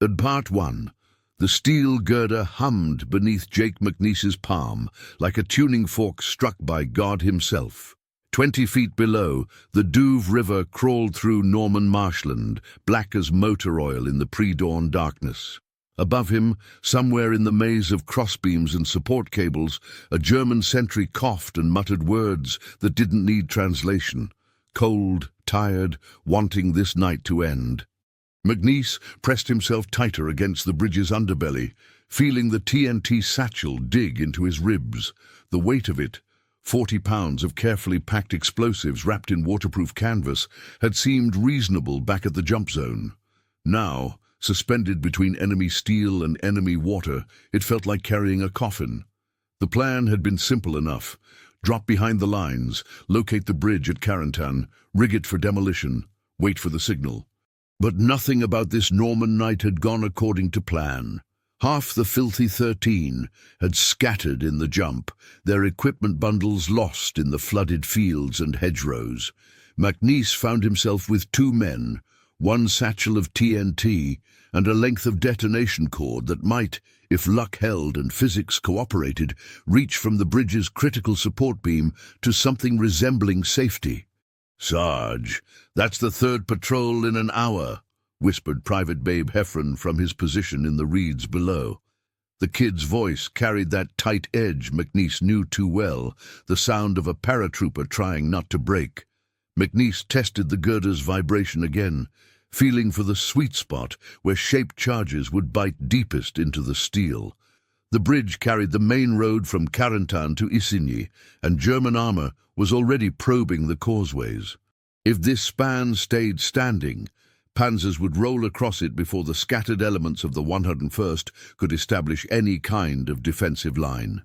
At Part 1, the steel girder hummed beneath Jake McNiece's palm like a tuning fork struck by God himself. 20 feet below, the Douve River crawled through Norman marshland, black as motor oil in the pre-dawn darkness. Above him, somewhere in the maze of crossbeams and support cables, a German sentry coughed and muttered words that didn't need translation. Cold, tired, wanting this night to end. McNiece pressed himself tighter against the bridge's underbelly, feeling the TNT satchel dig into his ribs. The weight of it, 40 pounds of carefully packed explosives wrapped in waterproof canvas, had seemed reasonable back at the jump zone. Now, suspended between enemy steel and enemy water, it felt like carrying a coffin. The plan had been simple enough. Drop behind the lines, locate the bridge at Carentan, rig it for demolition, wait for the signal. But nothing about this Norman night had gone according to plan. Half the filthy 13 had scattered in the jump, their equipment bundles lost in the flooded fields and hedgerows. McNiece found himself with 2 men, 1 satchel of TNT, and a length of detonation cord that might, if luck held and physics cooperated, reach from the bridge's critical support beam to something resembling safety. "Sarge, that's the 3rd patrol in an hour," whispered Private Babe Heffron from his position in the reeds below. The kid's voice carried that tight edge McNiece knew too well, the sound of a paratrooper trying not to break. McNiece tested the girder's vibration again, feeling for the sweet spot where shaped charges would bite deepest into the steel. The bridge carried the main road from Carentan to Isigny, and German armor was already probing the causeways. If this span stayed standing, panzers would roll across it before the scattered elements of the 101st could establish any kind of defensive line.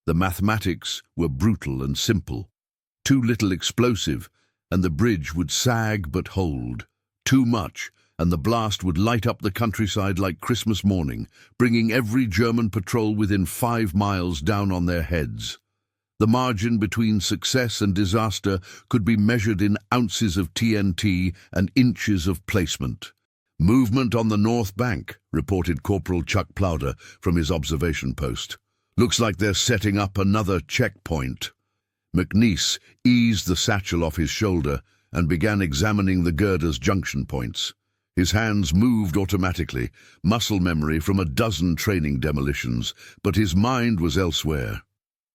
The mathematics were brutal and simple. Too little explosive, and the bridge would sag but hold. Too much, and the blast would light up the countryside like Christmas morning, bringing every German patrol within 5 miles down on their heads. The margin between success and disaster could be measured in ounces of TNT and inches of placement. "Movement on the north bank," reported Corporal Chuck Plowder from his observation post. "Looks like they're setting up another checkpoint." McNiece eased the satchel off his shoulder and began examining the girder's junction points. His hands moved automatically, muscle memory from a dozen training demolitions, but his mind was elsewhere.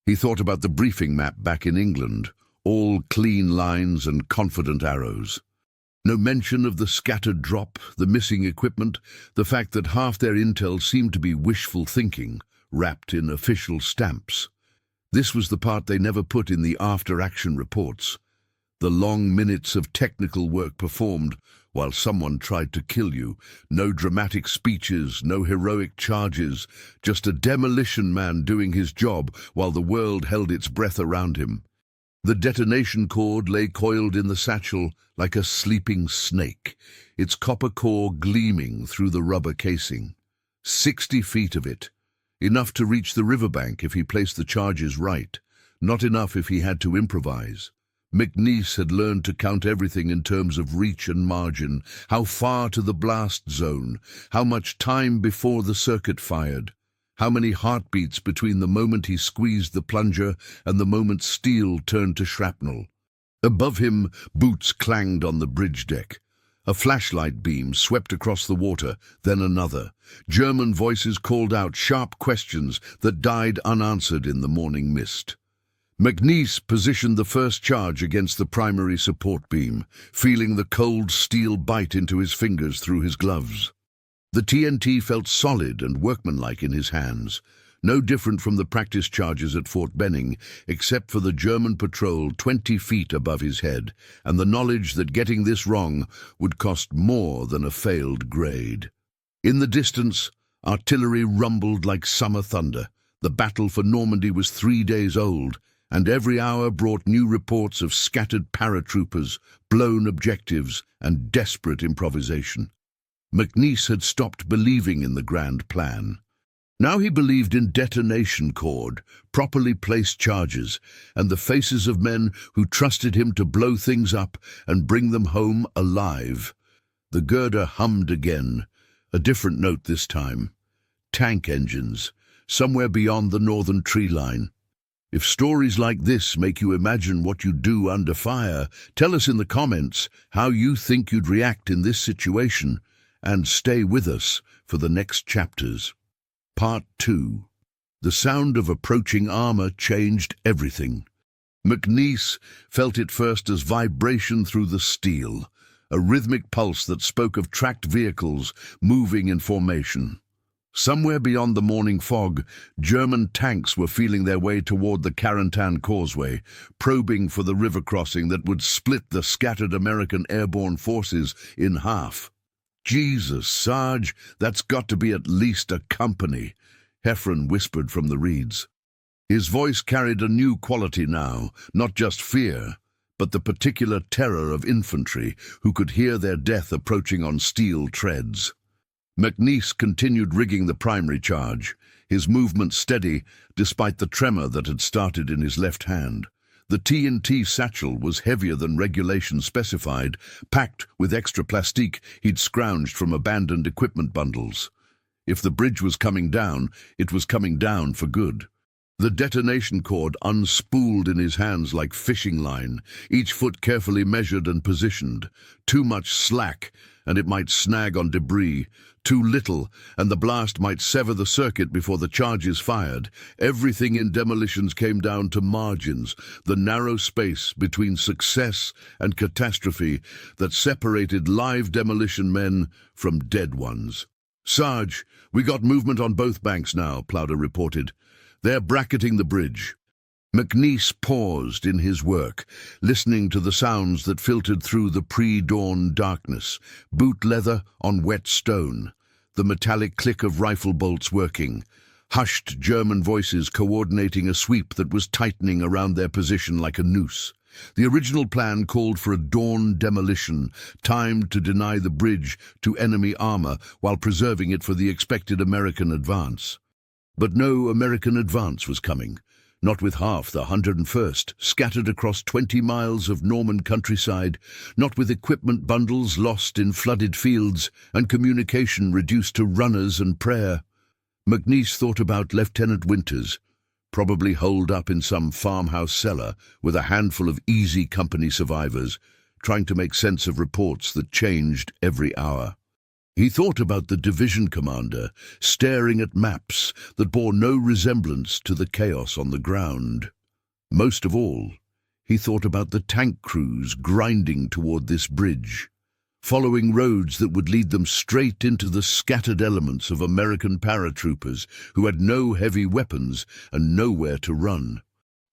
He thought about the briefing map back in England, all clean lines and confident arrows. No mention of the scattered drop, the missing equipment, the fact that half their intel seemed to be wishful thinking, wrapped in official stamps. This was the part they never put in the after-action reports. The long minutes of technical work performed while someone tried to kill you. No dramatic speeches, no heroic charges, just a demolition man doing his job while the world held its breath around him. The detonation cord lay coiled in the satchel like a sleeping snake, its copper core gleaming through the rubber casing. 60 feet of it. Enough to reach the riverbank if he placed the charges right, not enough if he had to improvise. McNiece had learned to count everything in terms of reach and margin, how far to the blast zone, how much time before the circuit fired, how many heartbeats between the moment he squeezed the plunger and the moment steel turned to shrapnel. Above him, boots clanged on the bridge deck. A flashlight beam swept across the water, then another. German voices called out sharp questions that died unanswered in the morning mist. McNiece positioned the first charge against the primary support beam, feeling the cold steel bite into his fingers through his gloves. The TNT felt solid and workmanlike in his hands, no different from the practice charges at Fort Benning, except for the German patrol 20 feet above his head, and the knowledge that getting this wrong would cost more than a failed grade. In the distance, artillery rumbled like summer thunder. The battle for Normandy was 3 days old, and every hour brought new reports of scattered paratroopers, blown objectives, and desperate improvisation. McNiece had stopped believing in the grand plan. Now he believed in detonation cord, properly placed charges, and the faces of men who trusted him to blow things up and bring them home alive. The girder hummed again, A different note this time. Tank engines, somewhere beyond the northern tree line. If stories like this make you imagine what you'd do under fire, tell us in the comments how you think you'd react in this situation, and stay with us for the next chapters. Part 2. The sound of approaching armor changed everything. McNiece felt it first as vibration through the steel, a rhythmic pulse that spoke of tracked vehicles moving in formation. Somewhere beyond the morning fog, German tanks were feeling their way toward the Carentan Causeway, probing for the river crossing that would split the scattered American airborne forces in half. "Jesus, Sarge, that's got to be at least a company," Heffron whispered from the reeds. His voice carried a new quality now, not just fear, but the particular terror of infantry who could hear their death approaching on steel treads. McNiece continued rigging the primary charge, his movement steady despite the tremor that had started in his left hand. The TNT satchel was heavier than regulation specified, packed with extra plastique he'd scrounged from abandoned equipment bundles. If the bridge was coming down, it was coming down for good. The detonation cord unspooled in his hands like fishing line, each foot carefully measured and positioned. Too much slack, and it might snag on debris. Too little, and the blast might sever the circuit before the charge is fired. Everything in demolitions came down to margins, the narrow space between success and catastrophe that separated live demolition men from dead ones. "Sarge, we got movement on both banks now," Plowder reported. "They're bracketing the bridge." McNiece paused in his work, listening to the sounds that filtered through the pre-dawn darkness. Boot leather on wet stone, the metallic click of rifle bolts working, hushed German voices coordinating a sweep that was tightening around their position like a noose. The original plan called for a dawn demolition, timed to deny the bridge to enemy armor while preserving it for the expected American advance. But no American advance was coming, not with half the 101st scattered across 20 miles of Norman countryside, not with equipment bundles lost in flooded fields and communication reduced to runners and prayer. McNiece thought about Lieutenant Winters, probably holed up in some farmhouse cellar with a handful of Easy Company survivors, trying to make sense of reports that changed every hour. He thought about the division commander, staring at maps that bore no resemblance to the chaos on the ground. Most of all, he thought about the tank crews grinding toward this bridge, following roads that would lead them straight into the scattered elements of American paratroopers who had no heavy weapons and nowhere to run.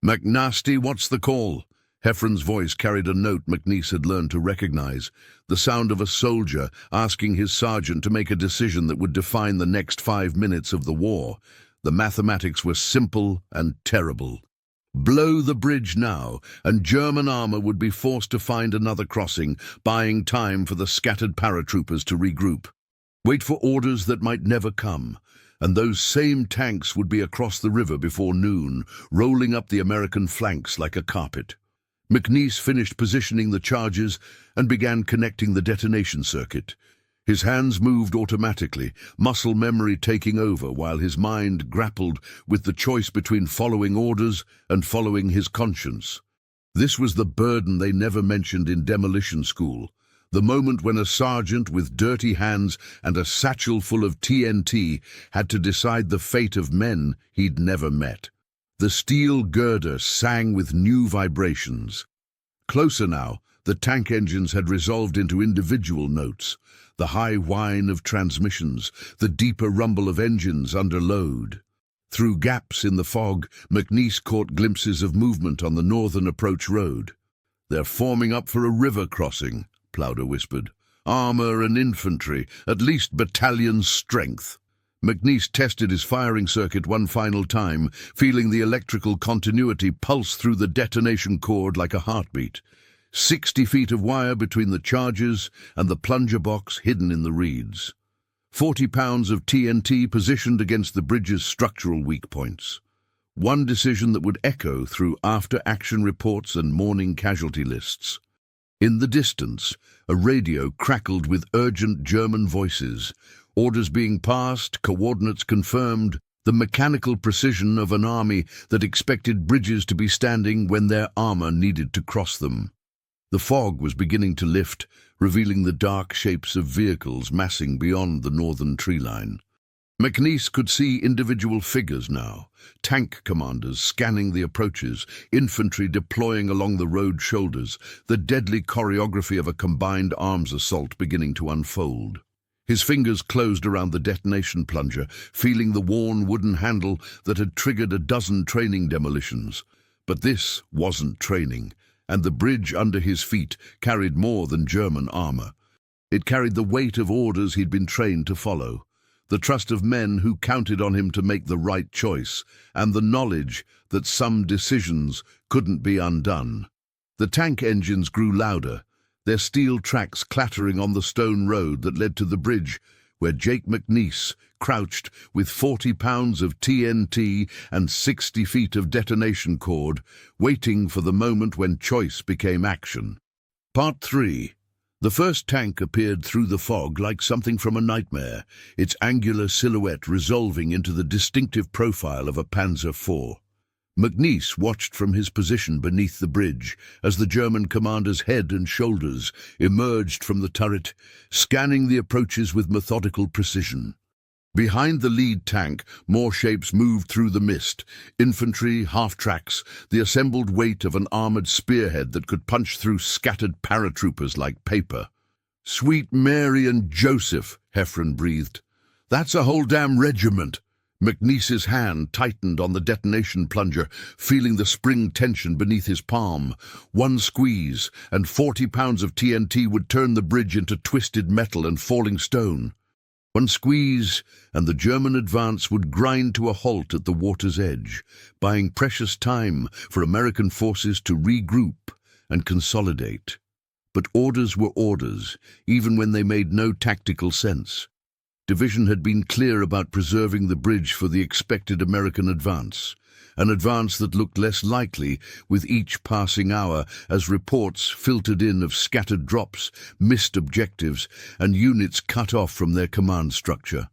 "McNasty, what's the call?" Heffron's voice carried a note McNiece had learned to recognize, the sound of a soldier asking his sergeant to make a decision that would define the next 5 minutes of the war. The mathematics were simple and terrible. Blow the bridge now, and German armor would be forced to find another crossing, buying time for the scattered paratroopers to regroup. Wait for orders that might never come, and those same tanks would be across the river before noon, rolling up the American flanks like a carpet. McNiece finished positioning the charges and began connecting the detonation circuit. His hands moved automatically, muscle memory taking over while his mind grappled with the choice between following orders and following his conscience. This was the burden they never mentioned in demolition school, the moment when a sergeant with dirty hands and a satchel full of TNT had to decide the fate of men he'd never met. The steel girder sang with new vibrations. Closer now, the tank engines had resolved into individual notes, the high whine of transmissions, the deeper rumble of engines under load. Through gaps in the fog, McNiece caught glimpses of movement on the northern approach road. "They're forming up for a river crossing," Plowder whispered. "Armor and infantry, at least battalion strength." McNiece tested his firing circuit one final time, feeling the electrical continuity pulse through the detonation cord like a heartbeat. 60 feet of wire between the charges and the plunger box hidden in the reeds. 40 pounds of TNT positioned against the bridge's structural weak points. One decision that would echo through after-action reports and morning casualty lists. In the distance, a radio crackled with urgent German voices. Orders being passed, coordinates confirmed, the mechanical precision of an army that expected bridges to be standing when their armor needed to cross them. The fog was beginning to lift, revealing the dark shapes of vehicles massing beyond the northern tree line. McNiece could see individual figures now, tank commanders scanning the approaches, infantry deploying along the road shoulders, the deadly choreography of a combined arms assault beginning to unfold. His fingers closed around the detonation plunger, feeling the worn wooden handle that had triggered a dozen training demolitions. But this wasn't training, and the bridge under his feet carried more than German armor. It carried the weight of orders he'd been trained to follow, the trust of men who counted on him to make the right choice, and the knowledge that some decisions couldn't be undone. The tank engines grew louder, their steel tracks clattering on the stone road that led to the bridge, where Jake McNiece crouched with 40 pounds of TNT and 60 feet of detonation cord, waiting for the moment when choice became action. Part 3. The first tank appeared through the fog like something from a nightmare, its angular silhouette resolving into the distinctive profile of a Panzer IV. McNiece watched from his position beneath the bridge as the German commander's head and shoulders emerged from the turret, scanning the approaches with methodical precision. Behind the lead tank, more shapes moved through the mist, infantry, half-tracks, the assembled weight of an armored spearhead that could punch through scattered paratroopers like paper. "Sweet Mary and Joseph," Heffron breathed. "That's a whole damn regiment." McNiece's hand tightened on the detonation plunger, feeling the spring tension beneath his palm. One squeeze, and 40 pounds of TNT would turn the bridge into twisted metal and falling stone. One squeeze, and the German advance would grind to a halt at the water's edge, buying precious time for American forces to regroup and consolidate. But orders were orders, even when they made no tactical sense. Division had been clear about preserving the bridge for the expected American advance, an advance that looked less likely with each passing hour as reports filtered in of scattered drops, missed objectives, and units cut off from their command structure.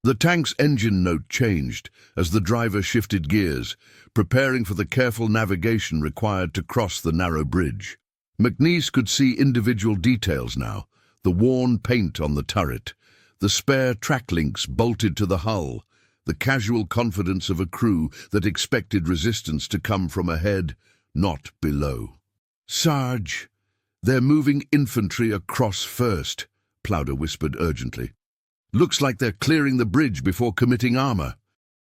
The tank's engine note changed as the driver shifted gears, preparing for the careful navigation required to cross the narrow bridge. McNiece could see individual details now, the worn paint on the turret, the spare track links bolted to the hull, the casual confidence of a crew that expected resistance to come from ahead, not below. "Sarge, they're moving infantry across first," Plowder whispered urgently. "Looks like they're clearing the bridge before committing armor."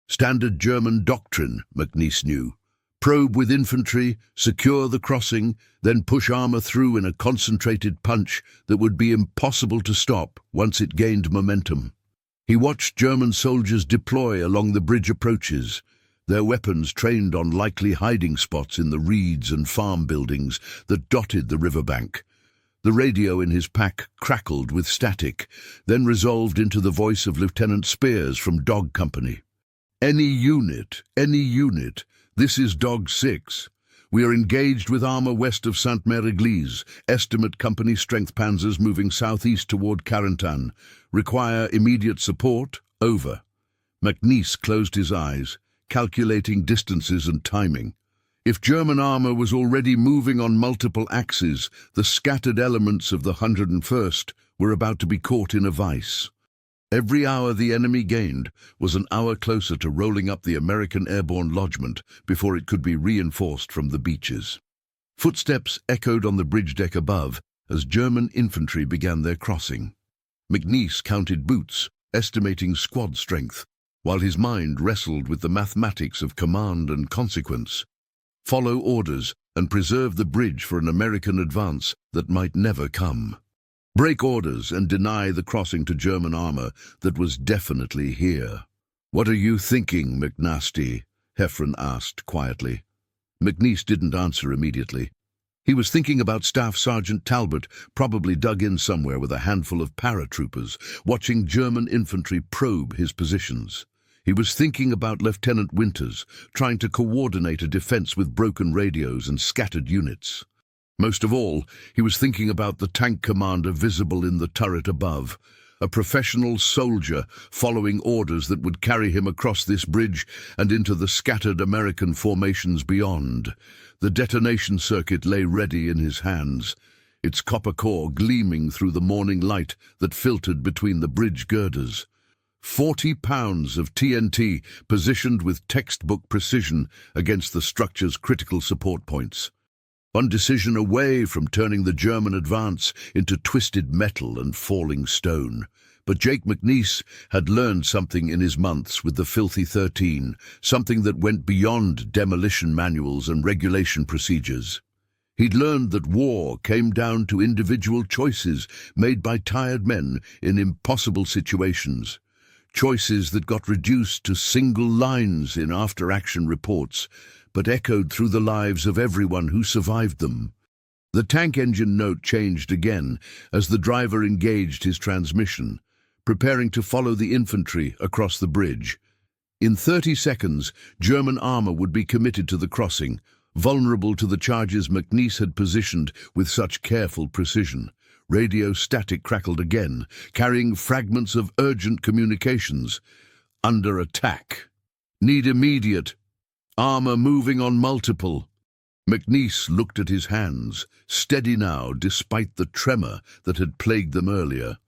Standard German doctrine, McNiece knew. Probe with infantry, secure the crossing, then push armor through in a concentrated punch that would be impossible to stop once it gained momentum. He watched German soldiers deploy along the bridge approaches, their weapons trained on likely hiding spots in the reeds and farm buildings that dotted the riverbank. The radio in his pack crackled with static, then resolved into the voice of Lieutenant Spears from Dog Company. Any unit, this is Dog 6. We are engaged with armor west of Sainte-Mère-Église. Estimate company strength panzers moving southeast toward Carentan. Require immediate support. Over." McNiece closed his eyes, calculating distances and timing. If German armor was already moving on multiple axes, the scattered elements of the 101st were about to be caught in a vice. Every hour the enemy gained was an hour closer to rolling up the American airborne lodgment before it could be reinforced from the beaches. Footsteps echoed on the bridge deck above as German infantry began their crossing. McNiece counted boots, estimating squad strength, while his mind wrestled with the mathematics of command and consequence. Follow orders and preserve the bridge for an American advance that might never come. Break orders and deny the crossing to German armor that was definitely here. "What are you thinking, McNasty?" Heffron asked quietly. McNiece didn't answer immediately. He was thinking about Staff Sergeant Talbot, probably dug in somewhere with a handful of paratroopers, watching German infantry probe his positions. He was thinking about Lieutenant Winters, trying to coordinate a defense with broken radios and scattered units. Most of all, he was thinking about the tank commander visible in the turret above, a professional soldier following orders that would carry him across this bridge and into the scattered American formations beyond. The detonation circuit lay ready in his hands, its copper core gleaming through the morning light that filtered between the bridge girders. 40 pounds of TNT positioned with textbook precision against the structure's critical support points. One decision away from turning the German advance into twisted metal and falling stone. But Jake McNiece had learned something in his months with the Filthy 13, something that went beyond demolition manuals and regulation procedures. He'd learned that war came down to individual choices made by tired men in impossible situations. Choices that got reduced to single lines in after-action reports, but echoed through the lives of everyone who survived them. The tank engine note changed again as the driver engaged his transmission, preparing to follow the infantry across the bridge. In 30 seconds, German armor would be committed to the crossing, vulnerable to the charges McNiece had positioned with such careful precision. Radio static crackled again, carrying fragments of urgent communications. Under attack. Need immediate. Armor moving on multiple. McNiece looked at his hands, steady now despite the tremor that had plagued them earlier.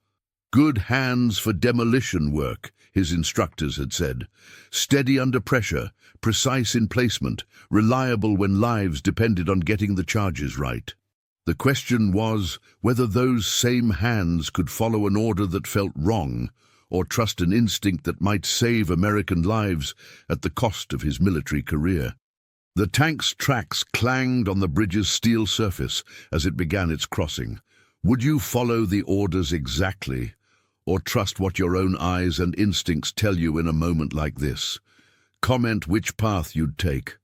Good hands for demolition work, his instructors had said. Steady under pressure, precise in placement, reliable when lives depended on getting the charges right. The question was whether those same hands could follow an order that felt wrong, or trust an instinct that might save American lives at the cost of his military career. The tank's tracks clanged on the bridge's steel surface as it began its crossing. Would you follow the orders exactly, or trust what your own eyes and instincts tell you in a moment like this? Comment which path you'd take,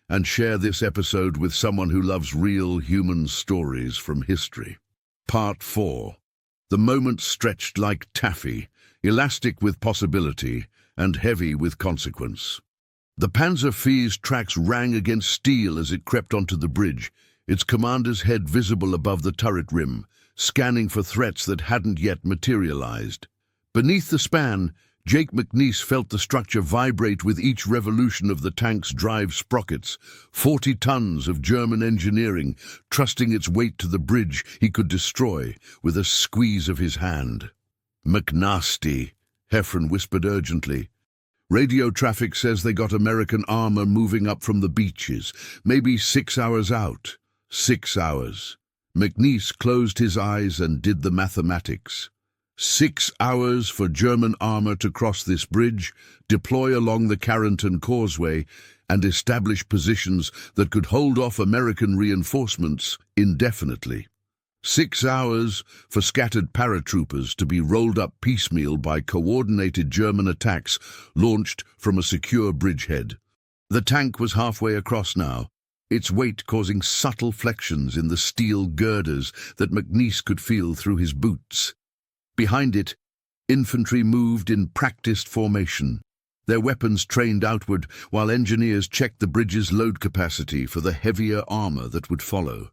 and share this episode with someone who loves real human stories from history. Part 4. The moment stretched like taffy, elastic with possibility and heavy with consequence. The Panzer IV's tracks rang against steel as it crept onto the bridge, its commander's head visible above the turret rim, scanning for threats that hadn't yet materialized. Beneath the span, Jake McNiece felt the structure vibrate with each revolution of the tank's drive sprockets, 40 tons of German engineering, trusting its weight to the bridge he could destroy with a squeeze of his hand. McNasty, Heffron whispered urgently. Radio traffic says they got American armor moving up from the beaches, maybe 6 hours out. 6 hours. McNiece closed his eyes and did the mathematics. 6 hours for German armor to cross this bridge, deploy along the Carrington Causeway, and establish positions that could hold off American reinforcements indefinitely. 6 hours for scattered paratroopers to be rolled up piecemeal by coordinated German attacks launched from a secure bridgehead. The tank was halfway across now, its weight causing subtle flexions in the steel girders that McNiece could feel through his boots. Behind it, infantry moved in practiced formation, their weapons trained outward while engineers checked the bridge's load capacity for the heavier armor that would follow.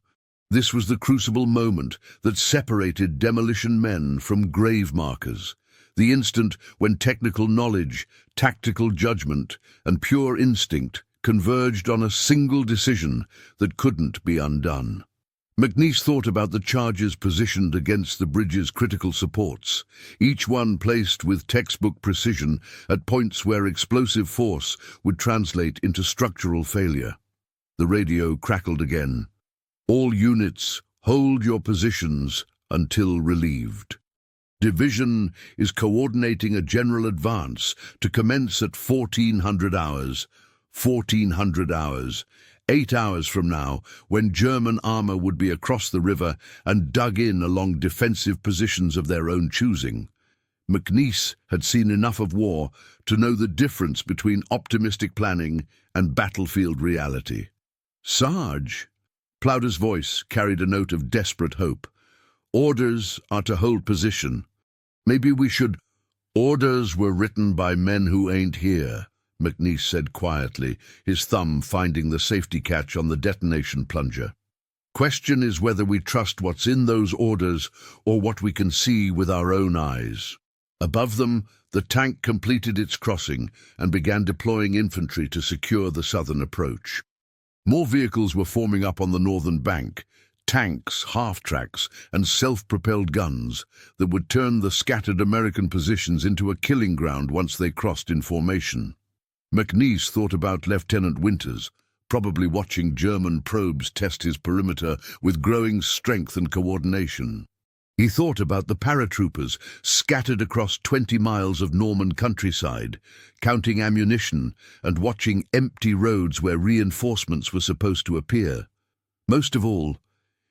This was the crucible moment that separated demolition men from grave markers, the instant when technical knowledge, tactical judgment, and pure instinct converged on a single decision that couldn't be undone. McNiece thought about the charges positioned against the bridge's critical supports, each one placed with textbook precision at points where explosive force would translate into structural failure. The radio crackled again. All units, hold your positions until relieved. Division is coordinating a general advance to commence at 1400 hours. 1400 hours. 8 hours from now, when German armor would be across the river and dug in along defensive positions of their own choosing. McNiece had seen enough of war to know the difference between optimistic planning and battlefield reality. Sarge, Plowder's voice carried a note of desperate hope. Orders are to hold position. Maybe we should... Orders were written by men who ain't here, McNiece said quietly, his thumb finding the safety catch on the detonation plunger. Question is whether we trust what's in those orders or what we can see with our own eyes. Above them, the tank completed its crossing and began deploying infantry to secure the southern approach. More vehicles were forming up on the northern bank, tanks, half-tracks, and self-propelled guns that would turn the scattered American positions into a killing ground once they crossed in formation. McNiece thought about Lieutenant Winters, probably watching German probes test his perimeter with growing strength and coordination. He thought about the paratroopers scattered across 20 miles of Norman countryside, counting ammunition and watching empty roads where reinforcements were supposed to appear. Most of all,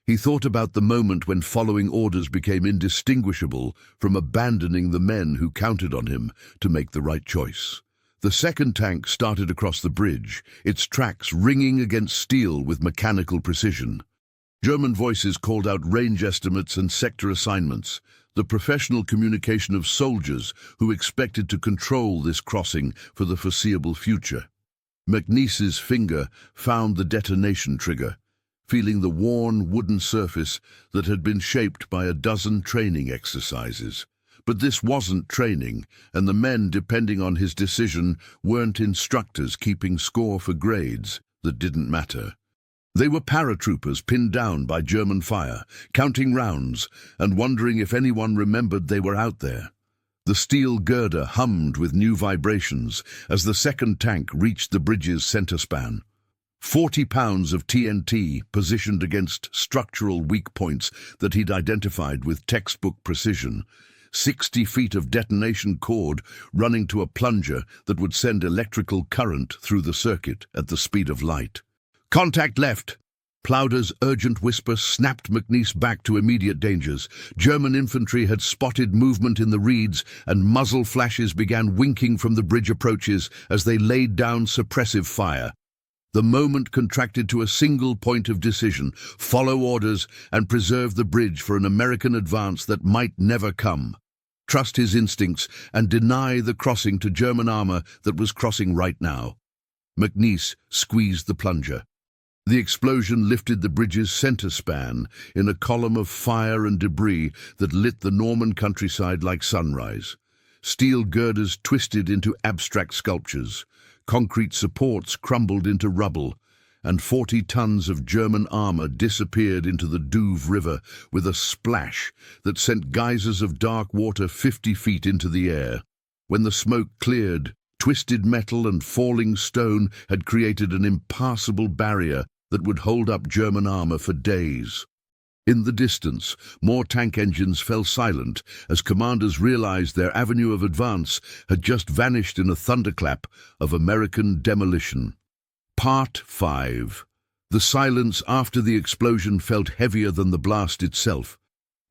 he thought about the moment when following orders became indistinguishable from abandoning the men who counted on him to make the right choice. The second tank started across the bridge, its tracks ringing against steel with mechanical precision. German voices called out range estimates and sector assignments, the professional communication of soldiers who expected to control this crossing for the foreseeable future. McNiece's finger found the detonation trigger, feeling the worn wooden surface that had been shaped by a dozen training exercises. But this wasn't training, and the men depending on his decision weren't instructors keeping score for grades that didn't matter. They were paratroopers pinned down by German fire, counting rounds and wondering if anyone remembered they were out there. The steel girder hummed with new vibrations as the second tank reached the bridge's center span. 40 pounds of TNT positioned against structural weak points that he'd identified with textbook precision. 60 feet of detonation cord running to a plunger that would send electrical current through the circuit at the speed of light. "Contact left!" Plowder's urgent whisper snapped McNiece back to immediate dangers. German infantry had spotted movement in the reeds, and muzzle flashes began winking from the bridge approaches as they laid down suppressive fire. The moment contracted to a single point of decision: follow orders and preserve the bridge for an American advance that might never come. Trust his instincts and deny the crossing to German armor that was crossing right now. McNiece squeezed the plunger. The explosion lifted the bridge's center span in a column of fire and debris that lit the Norman countryside like sunrise. Steel girders twisted into abstract sculptures, concrete supports crumbled into rubble, and 40 tons of German armor disappeared into the Douve River with a splash that sent geysers of dark water 50 feet into the air. When the smoke cleared, twisted metal and falling stone had created an impassable barrier that would hold up German armor for days. In the distance, more tank engines fell silent as commanders realized their avenue of advance had just vanished in a thunderclap of American demolition. Part 5. The silence after the explosion felt heavier than the blast itself.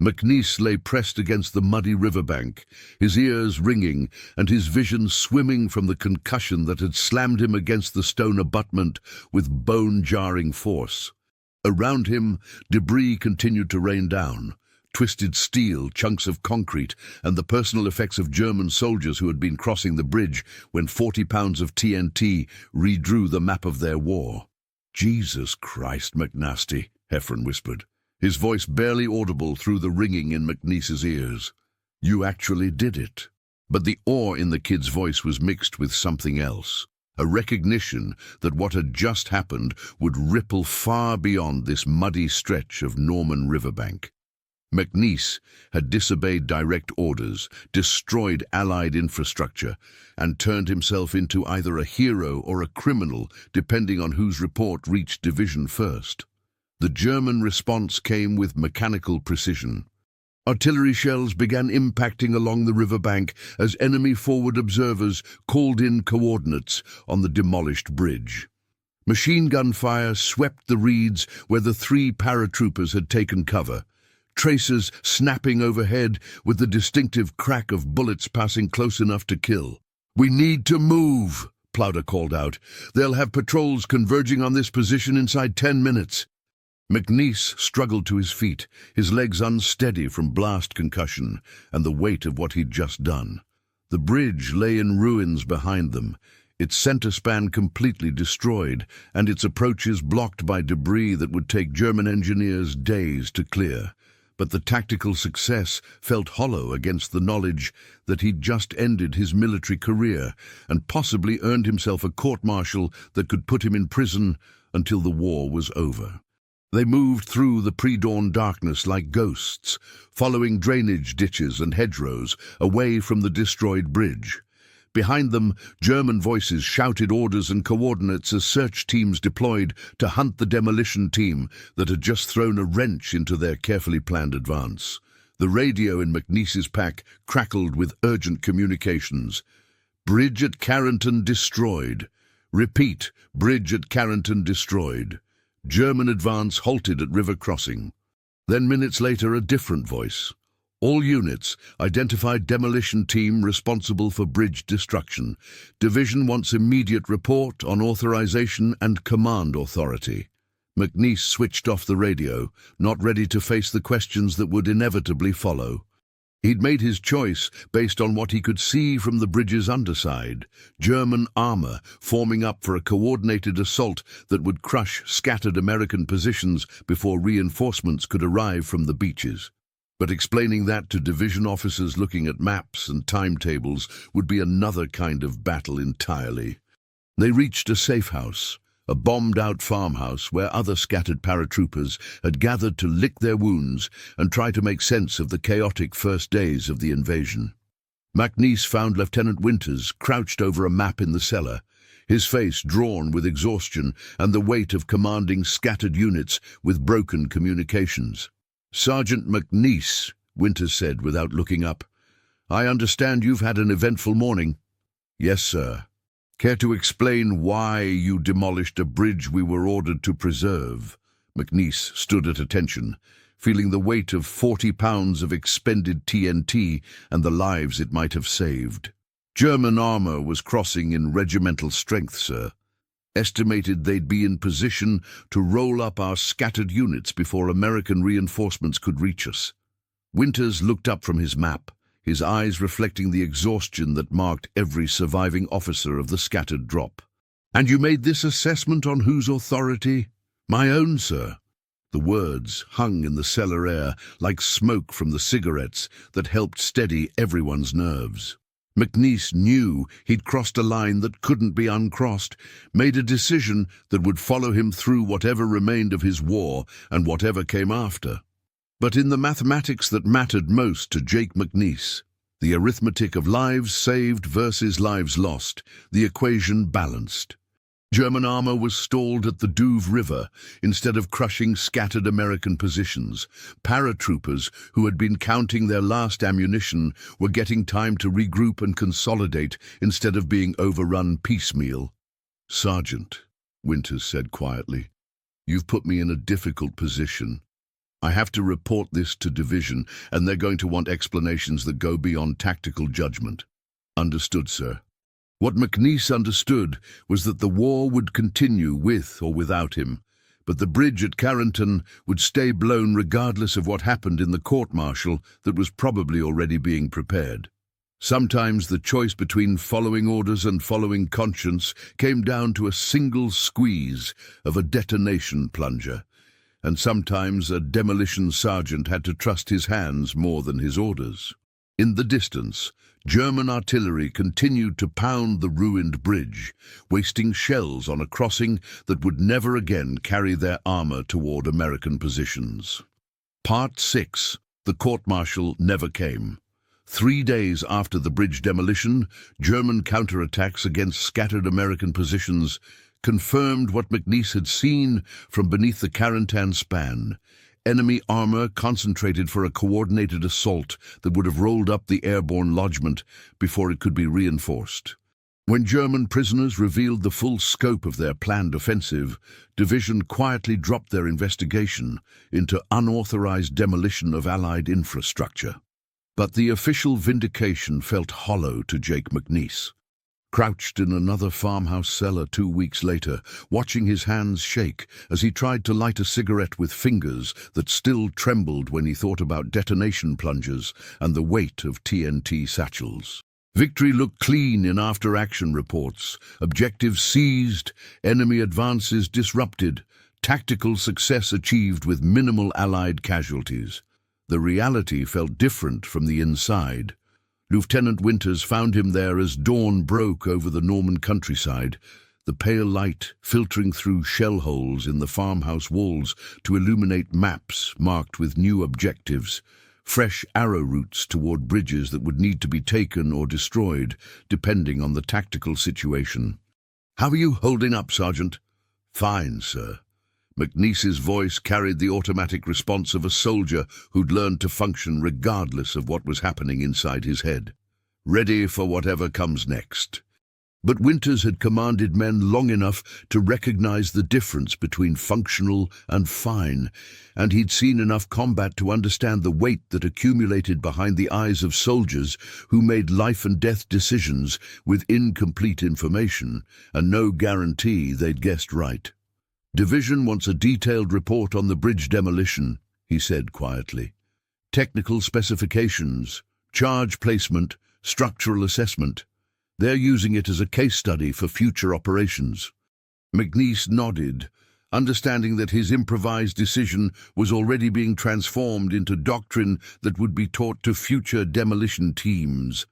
McNiece lay pressed against the muddy riverbank, his ears ringing and his vision swimming from the concussion that had slammed him against the stone abutment with bone-jarring force. Around him, debris continued to rain down: twisted steel, chunks of concrete, and the personal effects of German soldiers who had been crossing the bridge when 40 pounds of TNT redrew the map of their war. "Jesus Christ, McNasty," Heffron whispered, his voice barely audible through the ringing in McNiece's ears. "You actually did it." But the awe in the kid's voice was mixed with something else, a recognition that what had just happened would ripple far beyond this muddy stretch of Norman riverbank. McNiece had disobeyed direct orders, destroyed Allied infrastructure, and turned himself into either a hero or a criminal, depending on whose report reached division first. The German response came with mechanical precision. Artillery shells began impacting along the riverbank as enemy forward observers called in coordinates on the demolished bridge. Machine gun fire swept the reeds where the 3 paratroopers had taken cover, tracers snapping overhead with the distinctive crack of bullets passing close enough to kill. "We need to move," Plowder called out. "They'll have patrols converging on this position inside 10 minutes. McNiece struggled to his feet, his legs unsteady from blast concussion and the weight of what he'd just done. The bridge lay in ruins behind them, its center span completely destroyed, and its approaches blocked by debris that would take German engineers days to clear. But the tactical success felt hollow against the knowledge that he'd just ended his military career and possibly earned himself a court-martial that could put him in prison until the war was over. They moved through the pre-dawn darkness like ghosts, following drainage ditches and hedgerows away from the destroyed bridge. Behind them, German voices shouted orders and coordinates as search teams deployed to hunt the demolition team that had just thrown a wrench into their carefully planned advance. The radio in McNiece's pack crackled with urgent communications. Bridge at Carrington destroyed. Repeat, bridge at Carrington destroyed. German advance halted at river crossing. Then minutes later, a different voice. All units, identified demolition team responsible for bridge destruction. Division wants immediate report on authorization and command authority. McNiece switched off the radio, not ready to face the questions that would inevitably follow. He'd made his choice based on what he could see from the bridge's underside, German armor forming up for a coordinated assault that would crush scattered American positions before reinforcements could arrive from the beaches. But explaining that to division officers looking at maps and timetables would be another kind of battle entirely. They reached a safe house, a bombed-out farmhouse where other scattered paratroopers had gathered to lick their wounds and try to make sense of the chaotic first days of the invasion. McNiece found Lieutenant Winters crouched over a map in the cellar, his face drawn with exhaustion and the weight of commanding scattered units with broken communications. "Sergeant McNiece," Winters said without looking up, "I understand you've had an eventful morning." "Yes, sir." "Care to explain why you demolished a bridge we were ordered to preserve?" McNiece stood at attention, feeling the weight of 40 pounds of expended TNT and the lives it might have saved. "German armor was crossing in regimental strength, sir. Estimated they'd be in position to roll up our scattered units before American reinforcements could reach us." Winters looked up from his map, his eyes reflecting the exhaustion that marked every surviving officer of the scattered drop. "And you made this assessment on whose authority?" "My own, sir." The words hung in the cellar air like smoke from the cigarettes that helped steady everyone's nerves. McNiece knew he'd crossed a line that couldn't be uncrossed, made a decision that would follow him through whatever remained of his war and whatever came after. But in the mathematics that mattered most to Jake McNiece, the arithmetic of lives saved versus lives lost, the equation balanced. German armor was stalled at the Douve River instead of crushing scattered American positions. Paratroopers who had been counting their last ammunition were getting time to regroup and consolidate instead of being overrun piecemeal. "Sergeant," Winters said quietly, "you've put me in a difficult position. I have to report this to division, and they're going to want explanations that go beyond tactical judgment." "Understood, sir." What McNiece understood was that the war would continue with or without him, but the bridge at Carrington would stay blown regardless of what happened in the court-martial that was probably already being prepared. Sometimes the choice between following orders and following conscience came down to a single squeeze of a detonation plunger, and sometimes a demolition sergeant had to trust his hands more than his orders. In the distance, German artillery continued to pound the ruined bridge, wasting shells on a crossing that would never again carry their armor toward American positions. Part 6. The court-martial never came. 3 days after the bridge demolition, German counterattacks against scattered American positions confirmed what McNiece had seen from beneath the Carrington span. Enemy armor concentrated for a coordinated assault that would have rolled up the airborne lodgment before it could be reinforced. When German prisoners revealed the full scope of their planned offensive, Division quietly dropped their investigation into unauthorized demolition of Allied infrastructure. But the official vindication felt hollow to Jake McNiece. Crouched in another farmhouse cellar 2 weeks later, watching his hands shake as he tried to light a cigarette with fingers that still trembled when he thought about detonation plungers and the weight of TNT satchels. Victory looked clean in after-action reports, objectives seized, enemy advances disrupted, tactical success achieved with minimal Allied casualties. The reality felt different from the inside. Lieutenant Winters found him there as dawn broke over the Norman countryside, the pale light filtering through shell holes in the farmhouse walls to illuminate maps marked with new objectives, fresh arrow routes toward bridges that would need to be taken or destroyed, depending on the tactical situation. "How are you holding up, Sergeant?" "Fine, sir." McNiece's voice carried the automatic response of a soldier who'd learned to function regardless of what was happening inside his head. Ready for whatever comes next. But Winters had commanded men long enough to recognize the difference between functional and fine, and he'd seen enough combat to understand the weight that accumulated behind the eyes of soldiers who made life-and-death decisions with incomplete information and no guarantee they'd guessed right. "Division wants a detailed report on the bridge demolition," he said quietly. "Technical specifications, charge placement, structural assessment. They're using it as a case study for future operations." McNiece nodded, understanding that his improvised decision was already being transformed into doctrine that would be taught to future demolition teams.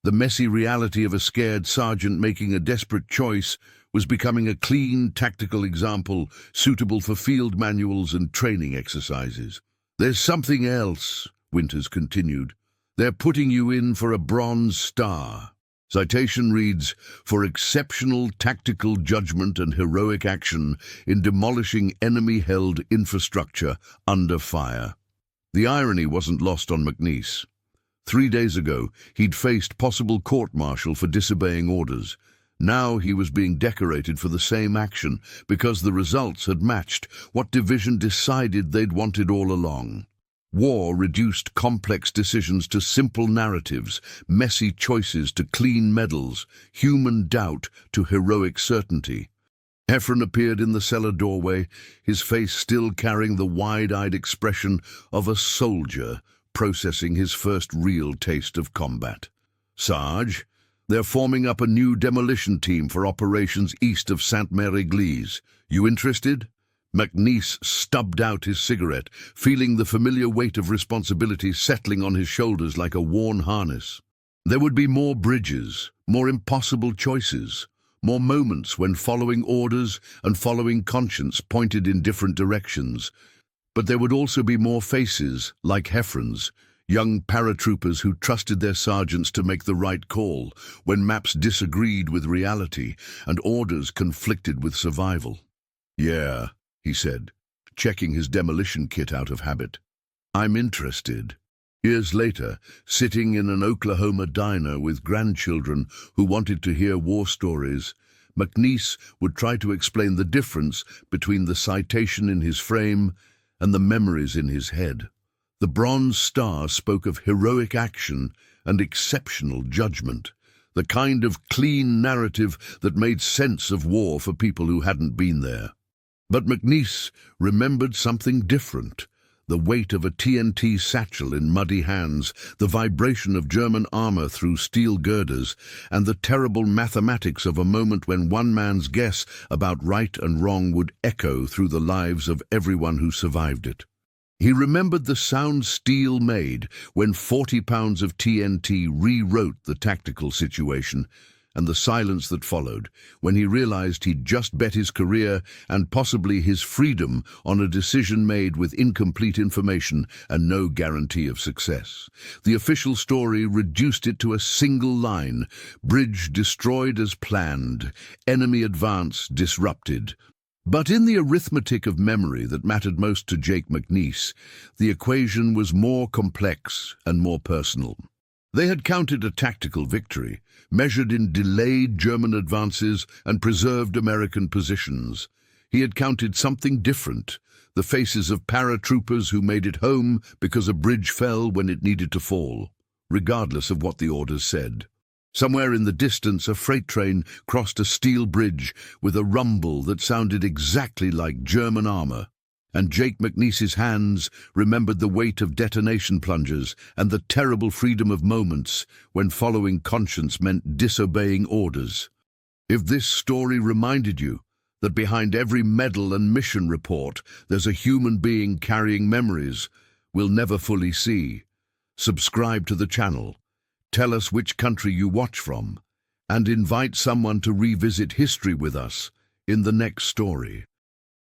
The messy reality of a scared sergeant making a desperate choice was becoming a clean, tactical example suitable for field manuals and training exercises. "There's something else," Winters continued. "They're putting you in for a Bronze Star." Citation reads, "For exceptional tactical judgment and heroic action in demolishing enemy-held infrastructure under fire." The irony wasn't lost on McNiece. 3 days ago, he'd faced possible court-martial for disobeying orders. Now he was being decorated for the same action because the results had matched what division decided they'd wanted all along. War reduced complex decisions to simple narratives, messy choices to clean medals, human doubt to heroic certainty. Ephraim appeared in the cellar doorway, his face still carrying the wide-eyed expression of a soldier processing his first real taste of combat. "Sarge, they're forming up a new demolition team for operations east of Sainte-Mère-Église. You interested?" McNiece stubbed out his cigarette, feeling the familiar weight of responsibility settling on his shoulders like a worn harness. There would be more bridges, more impossible choices, more moments when following orders and following conscience pointed in different directions. But there would also be more faces, like Heffron's, young paratroopers who trusted their sergeants to make the right call when maps disagreed with reality and orders conflicted with survival. "Yeah," he said, checking his demolition kit out of habit. "I'm interested." Years later, sitting in an Oklahoma diner with grandchildren who wanted to hear war stories, McNiece would try to explain the difference between the citation in his frame and the memories in his head. The Bronze Star spoke of heroic action and exceptional judgment, the kind of clean narrative that made sense of war for people who hadn't been there. But McNiece remembered something different: the weight of a TNT satchel in muddy hands, the vibration of German armor through steel girders, and the terrible mathematics of a moment when one man's guess about right and wrong would echo through the lives of everyone who survived it. He remembered the sound steel made when 40 pounds of TNT rewrote the tactical situation, and the silence that followed when he realized he'd just bet his career and possibly his freedom on a decision made with incomplete information and no guarantee of success. The official story reduced it to a single line: bridge destroyed as planned, enemy advance disrupted. But in the arithmetic of memory that mattered most to Jake McNiece, the equation was more complex and more personal. They had counted a tactical victory, measured in delayed German advances and preserved American positions. He had counted something different: the faces of paratroopers who made it home because a bridge fell when it needed to fall, regardless of what the orders said. Somewhere in the distance, a freight train crossed a steel bridge with a rumble that sounded exactly like German armor. And Jake McNiece's hands remembered the weight of detonation plungers and the terrible freedom of moments when following conscience meant disobeying orders. If this story reminded you that behind every medal and mission report there's a human being carrying memories, we'll never fully see. Subscribe to the channel, tell us which country you watch from, and invite someone to revisit history with us in the next story.